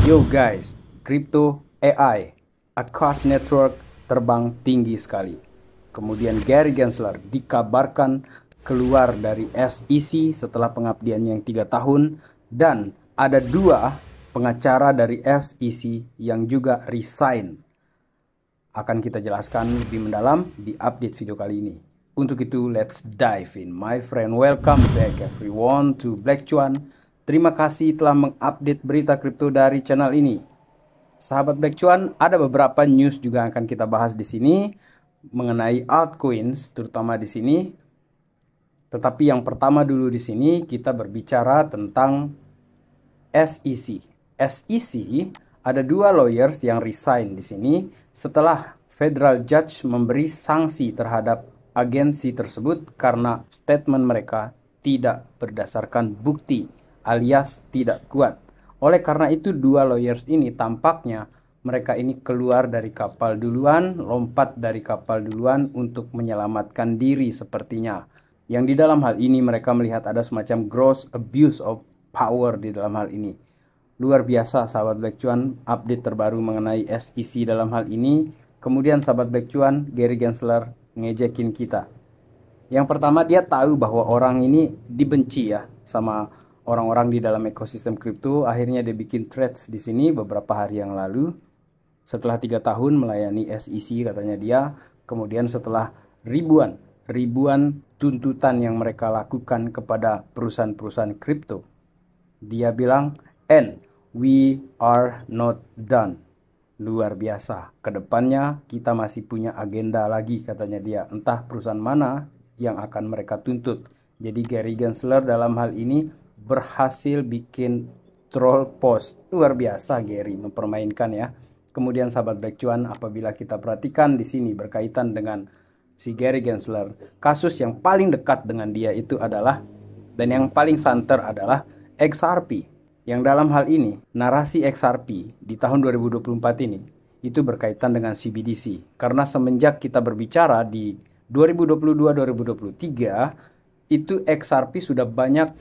Yo guys, crypto AI, Akash Network terbang tinggi sekali. Kemudian Gary Gensler dikabarkan keluar dari SEC setelah pengabdiannya yang 3 tahun. Dan ada 2 pengacara dari SEC yang juga resign. Akan kita jelaskan lebih mendalam di update video kali ini. Untuk itu, let's dive in. My friend, welcome back everyone to Black Cuan. Terima kasih telah mengupdate berita kripto dari channel ini. Sahabat Black Cuan, ada beberapa news juga yang akan kita bahas di sini mengenai altcoins, terutama di sini. Tetapi yang pertama dulu di sini kita berbicara tentang SEC. SEC ada 2 lawyers yang resign di sini setelah federal judge memberi sanksi terhadap agensi tersebut karena statement mereka tidak berdasarkan bukti alias tidak kuat. Oleh karena itu 2 lawyers ini tampaknya mereka ini keluar dari kapal duluan, lompat dari kapal duluan untuk menyelamatkan diri sepertinya. Yang di dalam hal ini mereka melihat ada semacam gross abuse of power di dalam hal ini. Luar biasa sahabat Black Cuan, update terbaru mengenai SEC dalam hal ini. Kemudian sahabat Black Cuan, Gary Gensler ngejekin kita. Yang pertama, dia tahu bahwa orang ini dibenci ya sama orang-orang di dalam ekosistem kripto. Akhirnya dia bikin threads di sini beberapa hari yang lalu. Setelah 3 tahun melayani SEC katanya dia. Kemudian setelah ribuan tuntutan yang mereka lakukan kepada perusahaan-perusahaan kripto, dia bilang, and we are not done. Luar biasa. Kedepannya kita masih punya agenda lagi katanya dia. Entah perusahaan mana yang akan mereka tuntut. Jadi Gary Gensler dalam hal ini berhasil bikin troll post. Luar biasa Gary mempermainkan ya. Kemudian sahabat Black Cuan, apabila kita perhatikan di sini berkaitan dengan si Gary Gensler, kasus yang paling dekat dengan dia itu adalah, dan yang paling santer adalah XRP. Yang dalam hal ini, narasi XRP di tahun 2024 ini itu berkaitan dengan CBDC. Karena semenjak kita berbicara di 2022-2023, itu XRP sudah banyak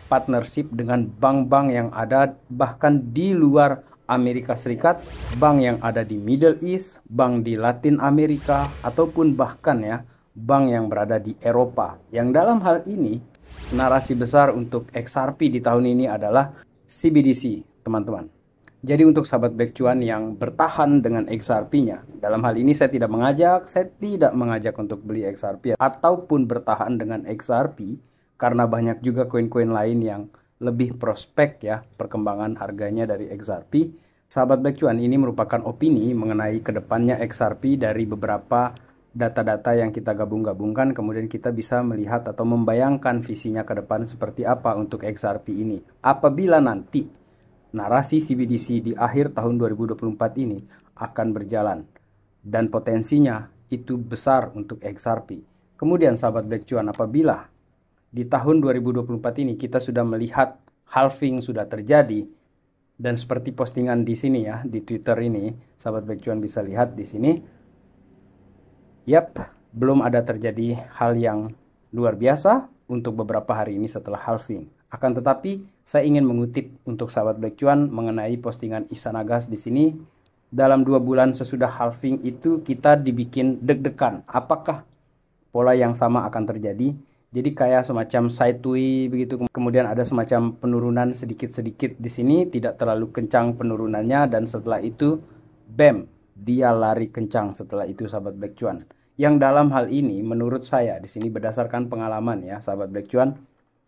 partnership dengan bank-bank yang ada bahkan di luar Amerika Serikat, bank yang ada di Middle East, bank di Latin Amerika, ataupun bahkan ya bank yang berada di Eropa. Yang dalam hal ini, narasi besar untuk XRP di tahun ini adalah CBDC, teman-teman. Jadi untuk sahabat Black Cuan yang bertahan dengan XRP-nya, dalam hal ini saya tidak mengajak untuk beli XRP ataupun bertahan dengan XRP, karena banyak juga koin-koin lain yang lebih prospek ya perkembangan harganya dari XRP. Sahabat Black Cuan, ini merupakan opini mengenai kedepannya XRP dari beberapa data-data yang kita gabung-gabungkan. Kemudian kita bisa melihat atau membayangkan visinya ke depan seperti apa untuk XRP ini. Apabila nanti narasi CBDC di akhir tahun 2024 ini akan berjalan dan potensinya itu besar untuk XRP. Kemudian sahabat Black Cuan, apabila di tahun 2024 ini kita sudah melihat halving sudah terjadi, dan seperti postingan di sini ya di Twitter ini, sahabat Black Cuan bisa lihat di sini. Yap, belum ada terjadi hal yang luar biasa untuk beberapa hari ini setelah halving. Akan tetapi saya ingin mengutip untuk sahabat Black Cuan mengenai postingan Isanagas di sini. Dalam 2 bulan sesudah halving itu kita dibikin deg-degan. Apakah pola yang sama akan terjadi? Jadi kayak semacam sideways begitu. Kemudian ada semacam penurunan sedikit-sedikit di sini, tidak terlalu kencang penurunannya, dan setelah itu bam, dia lari kencang setelah itu sahabat Black Cuan. Yang dalam hal ini menurut saya di sini berdasarkan pengalaman ya sahabat Black Cuan,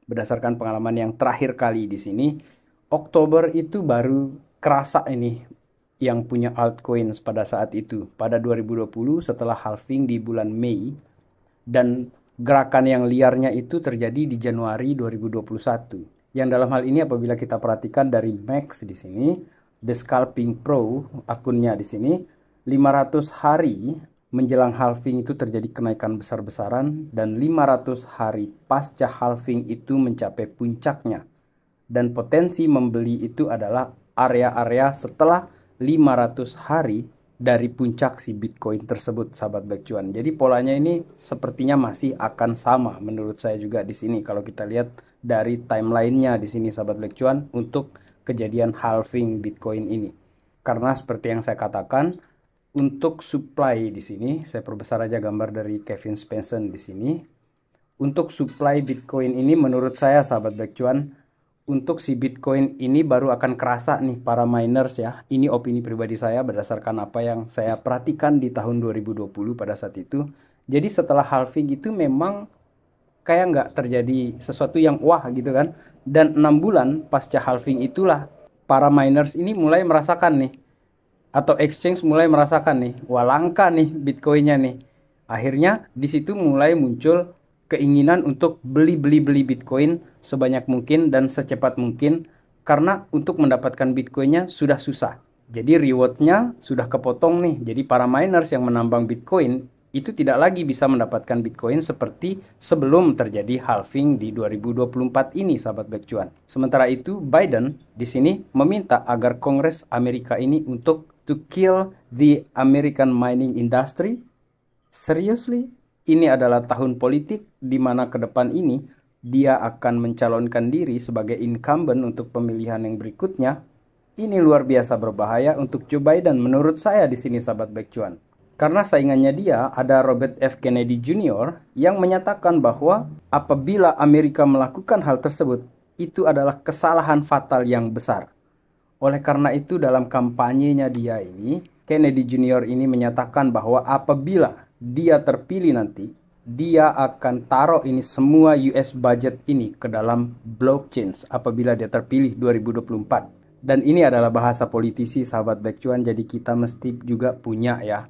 berdasarkan pengalaman yang terakhir kali di sini, Oktober itu baru kerasa ini yang punya altcoins pada saat itu. Pada 2020 setelah halving di bulan Mei, dan gerakan yang liarnya itu terjadi di Januari 2021. Yang dalam hal ini apabila kita perhatikan dari Max di sini, The Scalping Pro akunnya di sini, 500 hari menjelang halving itu terjadi kenaikan besar-besaran, dan 500 hari pasca halving itu mencapai puncaknya. Dan potensi membeli itu adalah area-area setelah 500 hari dari puncak si Bitcoin tersebut sahabat Black Cuan. Jadi polanya ini sepertinya masih akan sama menurut saya juga di sini kalau kita lihat dari timelinenya di sini sahabat Black Cuan untuk kejadian halving Bitcoin ini. Karena seperti yang saya katakan, untuk supply di sini, saya perbesar aja gambar dari Kevin Spencer di sini. Untuk supply Bitcoin ini menurut saya sahabat Black Cuan, untuk si Bitcoin ini baru akan kerasa nih para miners ya. Ini opini pribadi saya berdasarkan apa yang saya perhatikan di tahun 2020 pada saat itu. Jadi setelah halving itu memang kayak nggak terjadi sesuatu yang wah gitu kan. Dan 6 bulan pasca halving itulah para miners ini mulai merasakan nih, atau exchange mulai merasakan nih, wah langka nih Bitcoinnya nih. Akhirnya di situ mulai muncul keinginan untuk beli Bitcoin sebanyak mungkin dan secepat mungkin, karena untuk mendapatkan Bitcoinnya sudah susah. Jadi rewardnya sudah kepotong nih. Jadi para miners yang menambang Bitcoin itu tidak lagi bisa mendapatkan Bitcoin seperti sebelum terjadi halving di 2024 ini, sahabat Black Cuan. Sementara itu, Biden di sini meminta agar Kongres Amerika ini untuk to kill the American mining industry. Seriously? Ini adalah tahun politik di mana ke depan ini dia akan mencalonkan diri sebagai incumbent untuk pemilihan yang berikutnya. Ini luar biasa berbahaya untuk Joe Biden menurut saya di sini, sahabat Black Cuan. Karena saingannya dia ada Robert F. Kennedy Jr. yang menyatakan bahwa apabila Amerika melakukan hal tersebut, itu adalah kesalahan fatal yang besar. Oleh karena itu dalam kampanyenya dia ini, Kennedy Jr. ini menyatakan bahwa apabila dia terpilih nanti, dia akan taruh ini semua US budget ini ke dalam blockchain apabila dia terpilih 2024. Dan ini adalah bahasa politisi, sahabat Black Cuan, jadi kita mesti juga punya ya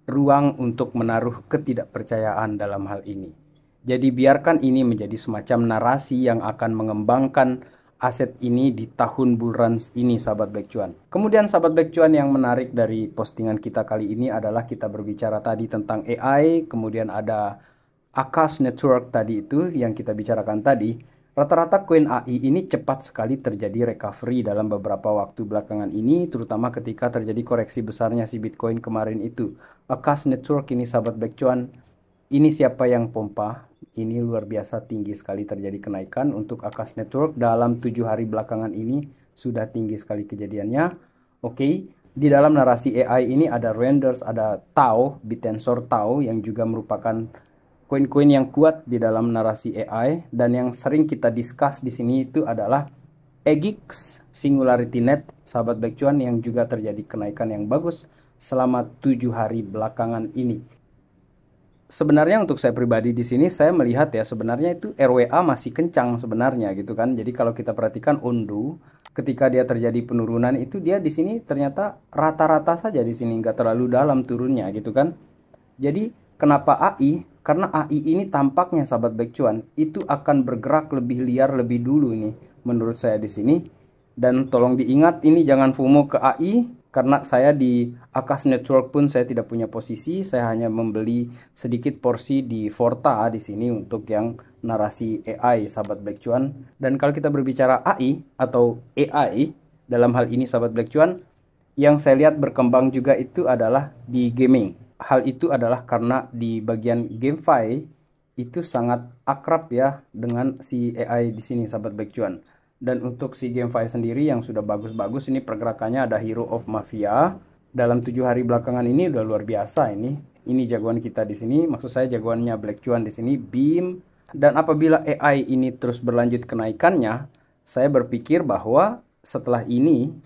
ruang untuk menaruh ketidakpercayaan dalam hal ini. Jadi biarkan ini menjadi semacam narasi yang akan mengembangkan aset ini di tahun bull run ini, sahabat Black Cuan. Kemudian sahabat Black Cuan, yang menarik dari postingan kita kali ini adalah kita berbicara tadi tentang AI, kemudian ada Akash Network tadi itu yang kita bicarakan tadi. Rata-rata koin AI ini cepat sekali terjadi recovery dalam beberapa waktu belakangan ini, terutama ketika terjadi koreksi besarnya si Bitcoin kemarin itu. Akash Network ini, sahabat Black Cuan, ini siapa yang pompa? Ini luar biasa tinggi sekali terjadi kenaikan untuk Akash Network dalam 7 hari belakangan ini, sudah tinggi sekali kejadiannya. Oke, di dalam narasi AI ini ada Renders, ada Tau, Bitensor Tau yang juga merupakan koin-koin yang kuat di dalam narasi AI, dan yang sering kita discuss di sini itu adalah EGX Singularity Net, sahabat Black Cuan, yang juga terjadi kenaikan yang bagus selama 7 hari belakangan ini. Sebenarnya untuk saya pribadi di sini saya melihat ya, sebenarnya itu RWA masih kencang sebenarnya gitu kan. Jadi kalau kita perhatikan Ondo, ketika dia terjadi penurunan itu dia di sini ternyata rata-rata saja di sini, nggak terlalu dalam turunnya gitu kan. Jadi kenapa AI? Karena AI ini tampaknya, sahabat Black Cuan, itu akan bergerak lebih liar lebih dulu nih menurut saya di sini. Dan tolong diingat ini jangan FOMO ke AI, karena saya di Akash Network pun saya tidak punya posisi, saya hanya membeli sedikit porsi di Forta di sini untuk yang narasi AI, sahabat Black Cuan. Dan kalau kita berbicara AI atau AI dalam hal ini, sahabat Black Cuan, yang saya lihat berkembang juga itu adalah di gaming. Hal itu adalah karena di bagian GameFi itu sangat akrab ya dengan si AI di sini, sahabat Black Cuan. Dan untuk si GameFi sendiri yang sudah bagus-bagus ini pergerakannya, ada Hero of Mafia dalam 7 hari belakangan ini udah luar biasa ini. Ini jagoan kita di sini, maksud saya jagoannya Black Cuan di sini, Beam. Dan apabila AI ini terus berlanjut kenaikannya, saya berpikir bahwa setelah ini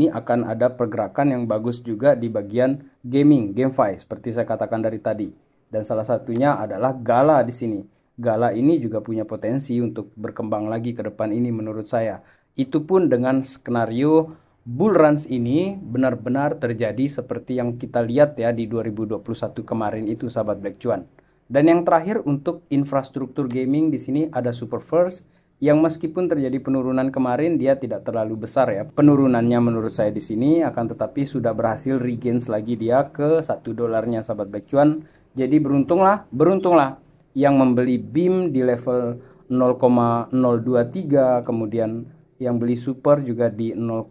akan ada pergerakan yang bagus juga di bagian gaming, GameFi seperti saya katakan dari tadi. Dan salah satunya adalah Gala di sini. Gala ini juga punya potensi untuk berkembang lagi ke depan ini menurut saya. Itu pun dengan skenario bull runs ini benar-benar terjadi seperti yang kita lihat ya di 2021 kemarin itu, sahabat Black Cuan. Dan yang terakhir untuk infrastruktur gaming di sini ada Superverse, yang meskipun terjadi penurunan kemarin dia tidak terlalu besar ya penurunannya menurut saya di sini, akan tetapi sudah berhasil regains lagi dia ke $1-nya, sahabat Black Cuan. Jadi beruntunglah yang membeli BIM di level 0,023, kemudian yang beli super juga di $0,9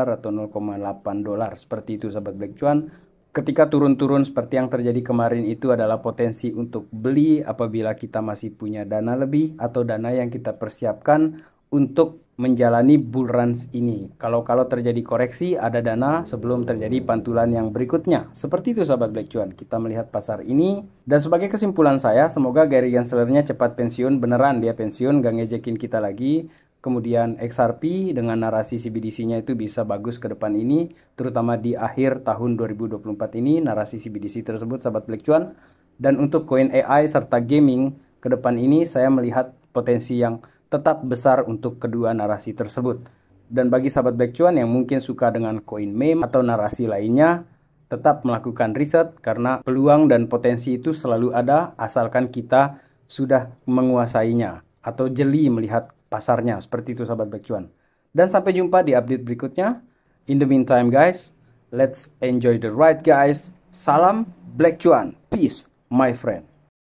atau $0,8 seperti itu, sahabat Black Cuan. Ketika turun-turun seperti yang terjadi kemarin itu adalah potensi untuk beli apabila kita masih punya dana lebih atau dana yang kita persiapkan untuk menjalani bull runs ini. Kalau terjadi koreksi, ada dana sebelum terjadi pantulan yang berikutnya. Seperti itu sahabat Black Cuan, kita melihat pasar ini. Dan sebagai kesimpulan saya, semoga Gary Genslernya cepat pensiun. Beneran dia pensiun, gak ngejekin kita lagi. Kemudian XRP dengan narasi CBDC-nya itu bisa bagus ke depan ini, terutama di akhir tahun 2024 ini, narasi CBDC tersebut sahabat Black Cuan. Dan untuk koin AI serta gaming ke depan ini, saya melihat potensi yang tetap besar untuk kedua narasi tersebut. Dan bagi sahabat Black Cuan yang mungkin suka dengan koin meme atau narasi lainnya, tetap melakukan riset karena peluang dan potensi itu selalu ada asalkan kita sudah menguasainya atau jeli melihat pasarnya. Seperti itu sahabat Black Cuan. Dan sampai jumpa di update berikutnya. In the meantime guys, let's enjoy the ride guys. Salam Black Cuan. Peace my friend.